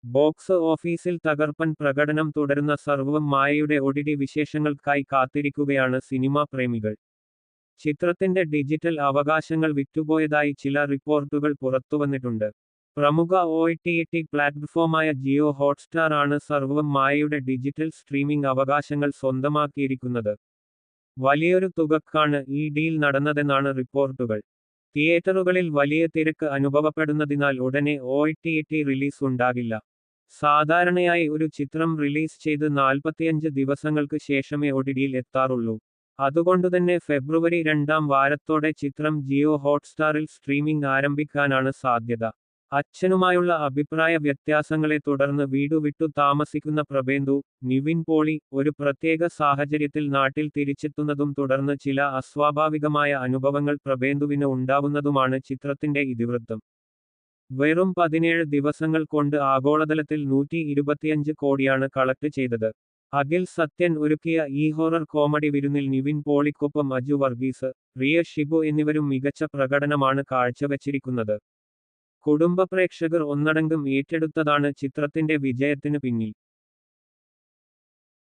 Box ഓഫീസിൽ തകർപ്പൻ പ്രകടനം തുടരുന്ന സർവ്വം മായയുടെ OTT വിശേഷങ്ങൾക്കായി കാത്തിരിക്കുകയാണ് സിനിമാ പ്രേമികൾ. ചിത്രത്തിന്റെ ഡിജിറ്റൽ അവകാശങ്ങൾ വിറ്റുപോയതായി ചില റിപ്പോർട്ടുകൾ പുറത്തുവന്നിട്ടുണ്ട്. പ്രമുഖ OTT പ്ലാറ്റ്ഫോമായ ജിയോ ഹോട്ട്സ്റ്റാർ ആണ് സർവ്വം മായയുടെ ഡിജിറ്റൽ സ്ട്രീമിംഗ് അവകാശങ്ങൾ സ്വന്തമാക്കിയിരിക്കുന്നത്. വലിയൊരു തുകക്കാണ് ഈ ഡീൽ നടന്നതെന്നാണ് റിപ്പോർട്ടുകൾ. തിയേറ്ററുകളിൽ വലിയ തിരക്ക് അനുഭവപ്പെടുന്നതിനാൽ ഉടനെ OTT റിലീസ് ഉണ്ടാകില്ല. സാധാരണയായി ഒരു ചിത്രം റിലീസ് ചെയ്ത് 45 ദിവസങ്ങൾക്ക് ശേഷമേ OTTയിൽ എത്താറുള്ളൂ. അതുകൊണ്ടുതന്നെ ഫെബ്രുവരി 2-ാം വാരത്തോടെ ചിത്രം ജിയോ ഹോട്ട്സ്റ്റാറിൽ സ്ട്രീമിംഗ് ആരംഭിക്കാനാണ് സാധ്യത. അച്ഛനുമായുള്ള അഭിപ്രായ വ്യത്യാസങ്ങളെ തുടർന്ന് വീടു വിട്ടു താമസിക്കുന്ന പ്രഭേന്ദു, നിവിൻ പോളി ഒരു പ്രത്യേക സാഹചര്യത്തിൽ നാട്ടിൽ തിരിച്ചെത്തുന്നതും തുടർന്ന് ചില അസ്വാഭാവികമായ അനുഭവങ്ങൾ പ്രഭേന്ദുവിന് ഉണ്ടാവുന്നതുമാണ് ചിത്രത്തിന്റെ ഇതിവൃത്തം. വെറും 17 ദിവസങ്ങൾ കൊണ്ട് ആഗോളതലത്തിൽ 125 കോടിയാണ് കളക്ട് ചെയ്തത്. അഖിൽ സത്യൻ ഒരുക്കിയ ഈ ഹൊറർ കോമഡി വിരുന്നിൽ നിവിൻ പോളിക്കൊപ്പം അജു വർഗീസ്, റിയ ഷിബു എന്നിവരും മികച്ച പ്രകടനമാണ് കാഴ്ചവെച്ചിരിക്കുന്നത്. കുടുംബ പ്രേക്ഷകർ ഒന്നടങ്കം ഏറ്റെടുത്തതാണ് ചിത്രത്തിന്റെ വിജയത്തിന് പിന്നിൽ.